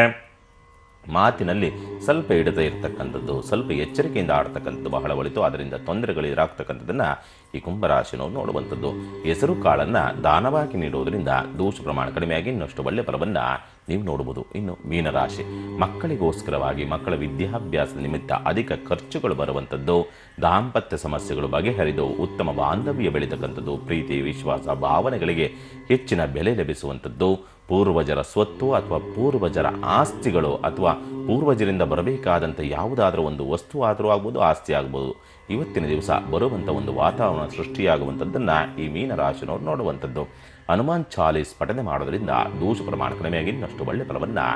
Speaker 2: ಮಾತಿನಲ್ಲಿ ಸ್ವಲ್ಪ ಹಿಡಿತ ಇರತಕ್ಕಂಥದ್ದು, ಸ್ವಲ್ಪ ಎಚ್ಚರಿಕೆಯಿಂದ ಆಡ್ತಕ್ಕಂಥದ್ದು ಬಹಳ ಒಳಿತು. ಅದರಿಂದ ತೊಂದರೆಗಳು ಎದುರಾಗ್ತಕ್ಕಂಥದ್ದನ್ನು ಈ ಕುಂಭರಾಶಿನವರು ನೋಡುವಂಥದ್ದು. ಹೆಸರು ಕಾಳನ್ನು ದಾನವಾಗಿ ನೀಡುವುದರಿಂದ ದೋಷ ಪ್ರಮಾಣ ಕಡಿಮೆಯಾಗಿ ಇನ್ನಷ್ಟು ಒಳ್ಳೆಯ ಫಲವನ್ನು ನೀವು ನೋಡ್ಬೋದು. ಇನ್ನು ಮೀನರಾಶಿ, ಮಕ್ಕಳಿಗೋಸ್ಕರವಾಗಿ ಮಕ್ಕಳ ವಿದ್ಯಾಭ್ಯಾಸದ ನಿಮಿತ್ತ ಅಧಿಕ ಖರ್ಚುಗಳು ಬರುವಂಥದ್ದು. ದಾಂಪತ್ಯ ಸಮಸ್ಯೆಗಳು ಬಗೆಹರಿದು ಉತ್ತಮ ಬಾಂಧವ್ಯ ಬೆಳೀತಕ್ಕಂಥದ್ದು. ಪ್ರೀತಿ, ವಿಶ್ವಾಸ, ಭಾವನೆಗಳಿಗೆ ಹೆಚ್ಚಿನ ಬೆಲೆ ಲಭಿಸುವಂಥದ್ದು. ಪೂರ್ವಜರ ಸ್ವತ್ತು ಅಥವಾ ಪೂರ್ವಜರ ಆಸ್ತಿಗಳು ಅಥವಾ ಪೂರ್ವಜರಿಂದ ಬರಬೇಕಾದಂಥ ಯಾವುದಾದ್ರೂ ಒಂದು ವಸ್ತು ಆದರೂ ಆಗ್ಬೋದು, ಆಸ್ತಿ ಆಗ್ಬೋದು, ಇವತ್ತಿನ ದಿವಸ ಬರುವಂಥ ಒಂದು ವಾತಾವರಣ ಸೃಷ್ಟಿಯಾಗುವಂಥದ್ದನ್ನು ಈ ಮೀನರಾಶಿನವರು ನೋಡುವಂಥದ್ದು. ಹನುಮಾನ್ ಚಾಲೀಸ್ ಪಠನೆ ಮಾಡೋದ್ರಿಂದ ದೋಷ ಪ್ರಮಾಣ ಕಡಿಮೆಯಾಗಿ ಇನ್ನಷ್ಟು ಒಳ್ಳೆಯ ಫಲವನ್ನು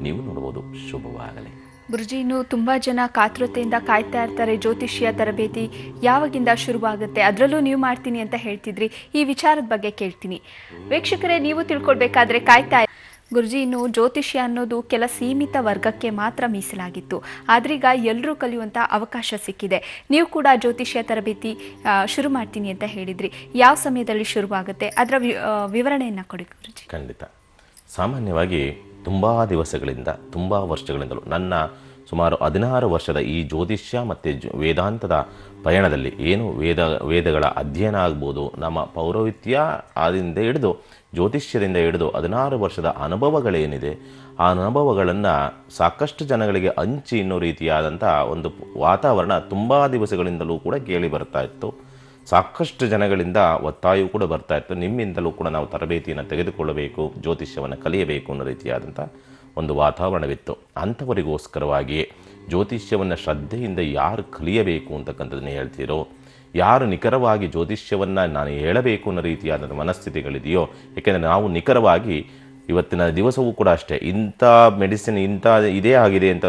Speaker 2: ನೀವು ನೋಡ್ಬೋದು. ಶುಭವಾಗಲಿ.
Speaker 1: ಗುರುಜಿ, ಇನ್ನು ತುಂಬ ಜನ ಕಾತುರತೆಯಿಂದ ಕಾಯ್ತಾ ಇರ್ತಾರೆ, ಜ್ಯೋತಿಷ್ಯ ತರಬೇತಿ ಯಾವಾಗಿಂದ ಶುರುವಾಗುತ್ತೆ, ಅದರಲ್ಲೂ ನೀವು ಮಾಡ್ತೀನಿ ಅಂತ ಹೇಳ್ತಿದ್ರಿ, ಈ ವಿಚಾರದ ಬಗ್ಗೆ ಕೇಳ್ತೀನಿ. ವೀಕ್ಷಕರೇ, ನೀವು ತಿಳ್ಕೊಳ್ಬೇಕಾದ್ರೆ ಕಾಯ್ತಾ ಗುರುಜಿ, ಇನ್ನು ಜ್ಯೋತಿಷ್ಯ ಅನ್ನೋದು ಕೆಲ ಸೀಮಿತ ವರ್ಗಕ್ಕೆ ಮಾತ್ರ ಮೀಸಲಾಗಿತ್ತು, ಆದ್ರೀಗ ಎಲ್ಲರೂ ಕಲಿಯುವಂಥ ಅವಕಾಶ ಸಿಕ್ಕಿದೆ. ನೀವು ಕೂಡ ಜ್ಯೋತಿಷ್ಯ ತರಬೇತಿ ಶುರು ಮಾಡ್ತೀನಿ ಅಂತ ಹೇಳಿದ್ರಿ, ಯಾವ ಸಮಯದಲ್ಲಿ ಶುರುವಾಗುತ್ತೆ, ಅದರ ವಿವರಣೆಯನ್ನು ಕೊಡಿ ಗುರುಜಿ.
Speaker 2: ಖಂಡಿತ. ಸಾಮಾನ್ಯವಾಗಿ ತುಂಬ ದಿವಸಗಳಿಂದ, ತುಂಬ ವರ್ಷಗಳಿಂದಲೂ ನನ್ನ ಸುಮಾರು 16 ವರ್ಷದ ಈ ಜ್ಯೋತಿಷ್ಯ ಮತ್ತು ವೇದಾಂತದ ಪಯಣದಲ್ಲಿ ಏನು ವೇದಗಳ ಅಧ್ಯಯನ ಆಗ್ಬೋದು, ನಮ್ಮ ಪೌರೋಹಿತ್ಯ ಆದಿಂದ ಹಿಡಿದು ಜ್ಯೋತಿಷ್ಯದಿಂದ ಹಿಡಿದು 16 ವರ್ಷದ ಅನುಭವಗಳೇನಿದೆ, ಆ ಅನುಭವಗಳನ್ನು ಸಾಕಷ್ಟು ಜನಗಳಿಗೆ ಹಂಚಿ ಇನ್ನೂ ರೀತಿಯಾದಂಥ ಒಂದು ವಾತಾವರಣ ತುಂಬ ದಿವಸಗಳಿಂದಲೂ ಕೂಡ ಕೇಳಿ ಬರ್ತಾ ಇತ್ತು. ಸಾಕಷ್ಟು ಜನಗಳಿಂದ ಒತ್ತಾಯವು ಕೂಡ ಬರ್ತಾ ಇತ್ತು, ನಿಮ್ಮಿಂದಲೂ ಕೂಡ ನಾವು ತರಬೇತಿಯನ್ನು ತೆಗೆದುಕೊಳ್ಳಬೇಕು, ಜ್ಯೋತಿಷ್ಯವನ್ನು ಕಲಿಯಬೇಕು ಅನ್ನೋ ರೀತಿಯಾದಂಥ ಒಂದು ವಾತಾವರಣವಿತ್ತು. ಅಂಥವರಿಗೋಸ್ಕರವಾಗಿ ಜ್ಯೋತಿಷ್ಯವನ್ನು ಶ್ರದ್ಧೆಯಿಂದ ಯಾರು ಕಲಿಯಬೇಕು ಅಂತಕ್ಕಂಥದ್ದನ್ನು ಹೇಳ್ತೀರೋ, ಯಾರು ನಿಖರವಾಗಿ ಜ್ಯೋತಿಷ್ಯವನ್ನು ನಾನು ಹೇಳಬೇಕು ಅನ್ನೋ ರೀತಿಯಾದ ಮನಸ್ಥಿತಿಗಳಿದೆಯೋ, ಏಕೆಂದರೆ ನಾವು ನಿಖರವಾಗಿ ಇವತ್ತಿನ ದಿವಸವೂ ಕೂಡ ಅಷ್ಟೇ ಇಂಥ ಮೆಡಿಸಿನ್ ಇಂಥ ಇದೇ ಆಗಿದೆ ಅಂತ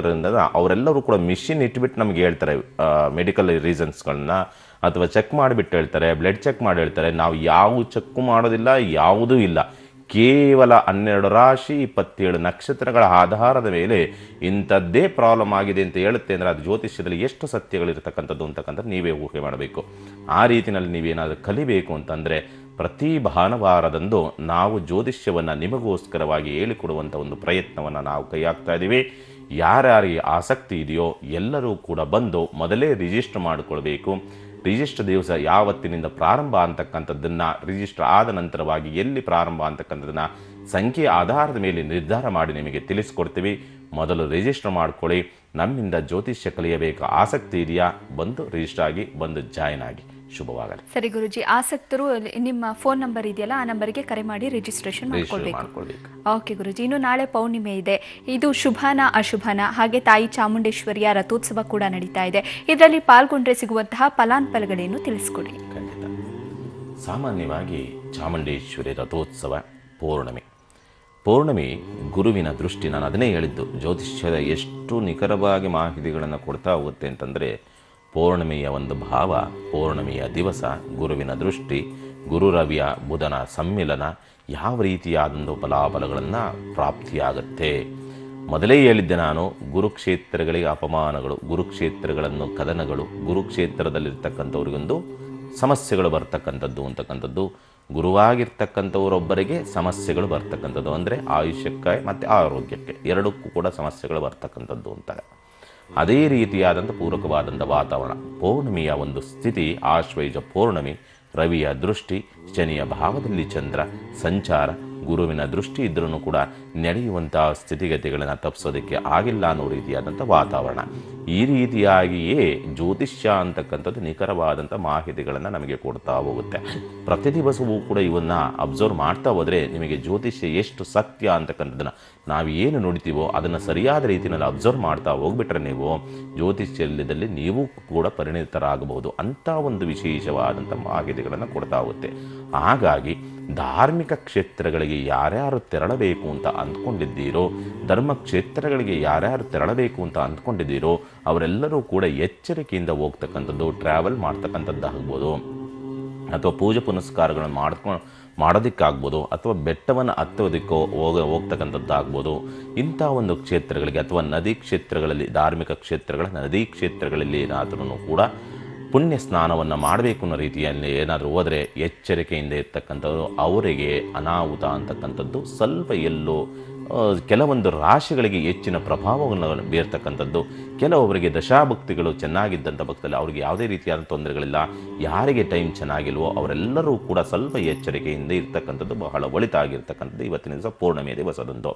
Speaker 2: ಅವರೆಲ್ಲರೂ ಕೂಡ ಮಿಷಿನ್ ಇಟ್ಬಿಟ್ಟು ನಮಗೆ ಹೇಳ್ತಾರೆ ಮೆಡಿಕಲ್ ರೀಸನ್ಸ್ಗಳನ್ನ, ಅಥವಾ ಚೆಕ್ ಮಾಡಿಬಿಟ್ಟು ಹೇಳ್ತಾರೆ, ಬ್ಲಡ್ ಚೆಕ್ ಮಾಡಿ ಹೇಳ್ತಾರೆ. ನಾವು ಯಾವ ಚೆಕ್ ಮಾಡೋದಿಲ್ಲ, ಯಾವುದೂ ಇಲ್ಲ. ಕೇವಲ 12 ರಾಶಿ 27 ನಕ್ಷತ್ರಗಳ ಆಧಾರದ ಮೇಲೆ ಇಂಥದ್ದೇ ಪ್ರಾಬ್ಲಮ್ ಆಗಿದೆ ಅಂತ ಹೇಳುತ್ತೆ ಅಂದರೆ ಅದು ಜ್ಯೋತಿಷ್ಯದಲ್ಲಿ ಎಷ್ಟು ಸತ್ಯಗಳಿರ್ತಕ್ಕಂಥದ್ದು ಅಂತಕ್ಕಂಥದ್ದು ನೀವೇ ಊಹೆ ಮಾಡಬೇಕು. ಆ ರೀತಿಯಲ್ಲಿ ನೀವೇನಾದರೂ ಕಲಿಬೇಕು ಅಂತಂದರೆ ಪ್ರತಿ ಭಾನುವಾರದಂದು ನಾವು ಜ್ಯೋತಿಷ್ಯವನ್ನು ನಿಮಗೋಸ್ಕರವಾಗಿ ಹೇಳಿಕೊಡುವಂಥ ಒಂದು ಪ್ರಯತ್ನವನ್ನು ನಾವು ಕೈ ಹಾಕ್ತಾ ಇದ್ದೀವಿ. ಯಾರ್ಯಾರಿಗೆ ಆಸಕ್ತಿ ಇದೆಯೋ ಎಲ್ಲರೂ ಕೂಡ ಬಂದು ಮೊದಲೇ ರಿಜಿಸ್ಟರ್ ಮಾಡಿಕೊಳ್ಬೇಕು. ರಿಜಿಸ್ಟರ್ ದಿವಸ ಯಾವತ್ತಿನಿಂದ ಪ್ರಾರಂಭ ಅಂತಕ್ಕಂಥದ್ದನ್ನು, ರಿಜಿಸ್ಟರ್ ಆದ ನಂತರವಾಗಿ ಎಲ್ಲಿ ಪ್ರಾರಂಭ ಅಂತಕ್ಕಂಥದ್ದನ್ನು ಸಂಖ್ಯೆ ಆಧಾರದ ಮೇಲೆ ನಿರ್ಧಾರ ಮಾಡಿ ನಿಮಗೆ ತಿಳಿಸ್ಕೊಡ್ತೀವಿ. ಮೊದಲು ರಿಜಿಸ್ಟರ್ ಮಾಡ್ಕೊಳ್ಳಿ. ನಮ್ಮಿಂದ ಜ್ಯೋತಿಷ್ಯ ಕಲಿಯಬೇಕು ಆಸಕ್ತಿ ಇದೆಯಾ, ಬಂದು ರಿಜಿಸ್ಟರ್ ಆಗಿ, ಬಂದು ಜಾಯ್ನ್ ಆಗಿ. ಶುಭವಾಗಲಿ.
Speaker 1: ಸರಿ ಗುರುಜಿ, ಆಸಕ್ತರು ನಿಮ್ಮ ಫೋನ್ ನಂಬರ್ ಇದೆಯಲ್ಲ ಆ ನಂಬರ್ಗೆ ಕರೆ ಮಾಡಿ ರಿಜಿಸ್ಟ್ರೇಷನ್ ಮಾಡ್ಕೊಳ್ಬೇಕು. ಓಕೆ ಗುರುಜಿ, ಇನ್ನು ನಾಳೆ ಪೌರ್ಣಿಮೆ ಇದೆ. ಇದು ಶುಭನ ಅಶುಭನ, ಹಾಗೆ ತಾಯಿ ಚಾಮುಂಡೇಶ್ವರಿಯ ರಥೋತ್ಸವ ಕೂಡ ನಡೀತಾ ಇದೆ. ಇದರಲ್ಲಿ ಪಾಲ್ಗೊಂಡ್ರೆ ಸಿಗುವಂತಹ ಫಲಾನುಫಲಗಳೇನು ತಿಳಿಸ್ಕೊಡಿ.
Speaker 2: ಖಂಡಿತ. ಸಾಮಾನ್ಯವಾಗಿ ಚಾಮುಂಡೇಶ್ವರಿ ರಥೋತ್ಸವ ಪೌರ್ಣಮಿ ಗುರುವಿನ ದೃಷ್ಟಿ. ನಾನು ಅದನ್ನೇ ಹೇಳಿದ್ದು, ಜ್ಯೋತಿಷ್ಯದ ಎಷ್ಟು ನಿಖರವಾಗಿ ಮಾಹಿತಿಗಳನ್ನು ಕೊಡ್ತಾ ಹೋಗುತ್ತೆ ಅಂತಂದರೆ ಪೌರ್ಣಮಿಯ ಒಂದು ಭಾವ, ಪೌರ್ಣಮಿಯ ದಿವಸ ಗುರುವಿನ ದೃಷ್ಟಿ, ಗುರು ರವಿಯ ಬುಧನ ಸಮ್ಮಿಲನ, ಯಾವ ರೀತಿಯಾದಂಥ ಫಲಾಫಲಗಳನ್ನು ಪ್ರಾಪ್ತಿಯಾಗುತ್ತೆ. ಮೊದಲೇ ಹೇಳಿದ್ದೆ ನಾನು, ಗುರುಕ್ಷೇತ್ರಗಳಿಗೆ ಅಪಮಾನಗಳು, ಗುರುಕ್ಷೇತ್ರಗಳನ್ನು ಕದನಗಳು, ಗುರುಕ್ಷೇತ್ರದಲ್ಲಿರ್ತಕ್ಕಂಥವ್ರಿಗೊಂದು ಸಮಸ್ಯೆಗಳು ಬರ್ತಕ್ಕಂಥದ್ದು ಅಂತಕ್ಕಂಥದ್ದು, ಗುರುವಾಗಿರ್ತಕ್ಕಂಥವರೊಬ್ಬರಿಗೆ ಸಮಸ್ಯೆಗಳು ಬರ್ತಕ್ಕಂಥದ್ದು, ಅಂದರೆ ಆಯುಷ್ಯಕ್ಕೆ ಮತ್ತು ಆರೋಗ್ಯಕ್ಕೆ ಎರಡಕ್ಕೂ ಕೂಡ ಸಮಸ್ಯೆಗಳು ಬರ್ತಕ್ಕಂಥದ್ದು ಅಂತಾರೆ. ಅದೇ ರೀತಿಯಾದಂಥ ಪೂರಕವಾದಂಥ ವಾತಾವರಣ. ಪೌರ್ಣಮಿಯ ಒಂದು ಸ್ಥಿತಿ, ಆಶ್ವಯುಜ ಪೌರ್ಣಮಿ, ರವಿಯ ದೃಷ್ಟಿ, ಶನಿಯ ಭಾವದಲ್ಲಿ ಚಂದ್ರ ಸಂಚಾರ, ಗುರುವಿನ ದೃಷ್ಟಿ ಇದ್ರೂ ಕೂಡ ನಡೆಯುವಂತಹ ಸ್ಥಿತಿಗತಿಗಳನ್ನು ತಪ್ಪಿಸೋದಕ್ಕೆ ಆಗಿಲ್ಲ ಅನ್ನೋ ರೀತಿಯಾದಂಥ ವಾತಾವರಣ. ಈ ರೀತಿಯಾಗಿಯೇ ಜ್ಯೋತಿಷ್ಯ ಅಂತಕ್ಕಂಥದ್ದು ನಿಖರವಾದಂಥ ಮಾಹಿತಿಗಳನ್ನು ನಮಗೆ ಕೊಡ್ತಾ ಹೋಗುತ್ತೆ. ಪ್ರತಿ ದಿವಸವೂ ಕೂಡ ಇವನ್ನು ಅಬ್ಸರ್ವ್ ಮಾಡ್ತಾ ಹೋದರೆ ನಿಮಗೆ ಜ್ಯೋತಿಷ್ಯ ಎಷ್ಟು ಸತ್ಯ ಅಂತಕ್ಕಂಥದ್ದನ್ನು ನಾವು ಏನು ನೋಡ್ತೀವೋ ಅದನ್ನು ಸರಿಯಾದ ರೀತಿಯಲ್ಲಿ ಅಬ್ಸರ್ವ್ ಮಾಡ್ತಾ ಹೋಗ್ಬಿಟ್ರೆ ನೀವು ಜ್ಯೋತಿಷ್ಯದಲ್ಲಿ ನೀವು ಕೂಡ ಪರಿಣಿತರಾಗಬಹುದು. ಅಂಥ ಒಂದು ವಿಶೇಷವಾದಂಥ ಮಾಹಿತಿಗಳನ್ನು ಕೊಡ್ತಾ ಹೋಗುತ್ತೆ. ಹಾಗಾಗಿ ಧಾರ್ಮಿಕ ಕ್ಷೇತ್ರಗಳಿಗೆ ಯಾರ್ಯಾರು ತೆರಳಬೇಕು ಅಂತ ಅಂದ್ಕೊಂಡಿದ್ದೀರೋ, ಧರ್ಮ ಕ್ಷೇತ್ರಗಳಿಗೆ ಯಾರ್ಯಾರು ತೆರಳಬೇಕು ಅಂತ ಅಂದ್ಕೊಂಡಿದ್ದೀರೋ ಅವರೆಲ್ಲರೂ ಕೂಡ ಎಚ್ಚರಿಕೆಯಿಂದ ಹೋಗ್ತಕ್ಕಂಥದ್ದು, ಟ್ರಾವೆಲ್ ಮಾಡ್ತಕ್ಕಂಥದ್ದಾಗ್ಬೋದು, ಅಥವಾ ಪೂಜೆ ಪುನಸ್ಕಾರಗಳನ್ನು ಮಾಡೋದಕ್ಕಾಗ್ಬೋದು, ಅಥವಾ ಬೆಟ್ಟವನ್ನು ಹತ್ತೋದಕ್ಕೋ ಹೋಗ್ತಕ್ಕಂಥದ್ದಾಗ್ಬೋದು. ಇಂಥ ಒಂದು ಕ್ಷೇತ್ರಗಳಿಗೆ ಅಥವಾ ನದಿ ಕ್ಷೇತ್ರಗಳಲ್ಲಿ, ಧಾರ್ಮಿಕ ಕ್ಷೇತ್ರಗಳ ನದಿ ಕ್ಷೇತ್ರಗಳಲ್ಲಿ ಏನಾದ್ರೂ ಕೂಡ ಪುಣ್ಯ ಸ್ನಾನವನ್ನು ಮಾಡಬೇಕು ಅನ್ನೋ ರೀತಿಯಲ್ಲಿ ಏನಾದರೂ ಹೋದರೆ ಎಚ್ಚರಿಕೆಯಿಂದ ಇರ್ತಕ್ಕಂಥದ್ದು. ಅವರಿಗೆ ಅನಾಹುತ ಅಂತಕ್ಕಂಥದ್ದು ಸ್ವಲ್ಪ ಎಲ್ಲೋ ಕೆಲವೊಂದು ರಾಶಿಗಳಿಗೆ ಹೆಚ್ಚಿನ ಪ್ರಭಾವವನ್ನು ಬೀರ್ತಕ್ಕಂಥದ್ದು. ಕೆಲವೊಬ್ಬರಿಗೆ ದಶಾಭಕ್ತಿಗಳು ಚೆನ್ನಾಗಿದ್ದಂಥ ಭಕ್ತರಲ್ಲಿ ಅವರಿಗೆ ಯಾವುದೇ ರೀತಿಯಾದ ತೊಂದರೆಗಳಿಲ್ಲ. ಯಾರಿಗೆ ಟೈಮ್ ಚೆನ್ನಾಗಿಲ್ವೋ ಅವರೆಲ್ಲರೂ ಕೂಡ ಸ್ವಲ್ಪ ಎಚ್ಚರಿಕೆಯಿಂದ ಇರ್ತಕ್ಕಂಥದ್ದು ಬಹಳ ಒಳಿತಾಗಿರ್ತಕ್ಕಂಥದ್ದು ಇವತ್ತಿನ ದಿವಸ ಪೌರ್ಣಮಿಯ ದಿವಸದಂದು.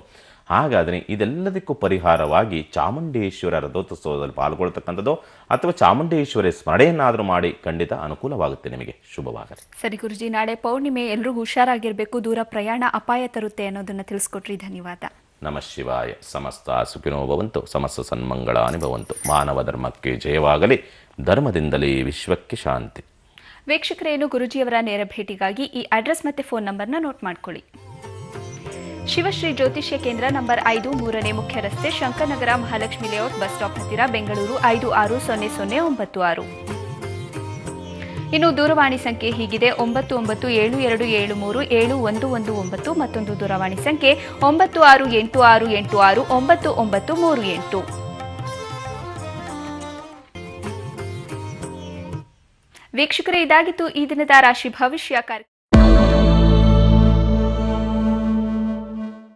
Speaker 2: ಹಾಗಾದರೆ ಇದೆಲ್ಲದಕ್ಕೂ ಪರಿಹಾರವಾಗಿ ಚಾಮುಂಡೇಶ್ವರ ರಥೋತ್ಸವದಲ್ಲಿ ಪಾಲ್ಗೊಳ್ತಕ್ಕಂಥದ್ದು ಅಥವಾ ಚಾಮುಂಡೇಶ್ವರಿ ಸ್ಮರಣೆಯನ್ನಾದರೂ ಮಾಡಿ ಖಂಡಿತ ಅನುಕೂಲವಾಗುತ್ತೆ ನಿಮಗೆ. ಶುಭವಾಗಲಿ.
Speaker 1: ಸರಿ ಗುರುಜಿ, ನಾಳೆ ಪೌರ್ಣಿಮೆ, ಎಲ್ಲರೂ ಹುಷಾರಾಗಿರಬೇಕು, ದೂರ ಪ್ರಯಾಣ ಅಪಾಯ ತರುತ್ತೆ ಅನ್ನೋದನ್ನು ತಿಳಿಸ್ಕೊಟ್ರಿ. ಧನ್ಯವಾದ.
Speaker 2: ನಮಃ ಶಿವಾಯ. ಸಮಸ್ತ ಸುಖಿನೋ ಭವಂತು, ಸಮಸ್ತ ಸನ್ಮಂಗಳಾನಿ ಭವಂತು. ಮಾನವ ಧರ್ಮಕ್ಕೆ ಜಯವಾಗಲಿ, ಧರ್ಮದಿಂದಲೇ ವಿಶ್ವಕ್ಕೆ ಶಾಂತಿ.
Speaker 1: ವೀಕ್ಷಕರೇನು ಗುರುಜಿಯವರ ನೇರ ಭೇಟಿಗಾಗಿ ಈ ಅಡ್ರೆಸ್ ಮತ್ತು ಫೋನ್ ನಂಬರ್ನ ನೋಟ್ ಮಾಡ್ಕೊಳ್ಳಿ. ಶಿವಶ್ರೀ ಜ್ಯೋತಿಷ್ಯ ಕೇಂದ್ರ, ನಂಬರ್ 5, 3ನೇ ಮುಖ್ಯ ರಸ್ತೆ, Shankarnagar, Mahalakshmi layout, bus stop ಹತ್ತಿರ, ಬೆಂಗಳೂರು 560076. ಇನ್ನು ದೂರವಾಣಿ ಸಂಖ್ಯೆ ಹೀಗಿದೆ: 997227371119. ಮತ್ತೊಂದು ದೂರವಾಣಿ ಸಂಖ್ಯೆ 9686869938. ವೀಕ್ಷಕರೇ, ಇದಾಗಿತ್ತು ಈ ದಿನದ ರಾಶಿ ಭವಿಷ್ಯ ಕಾರ್ಯಕ್ರಮ.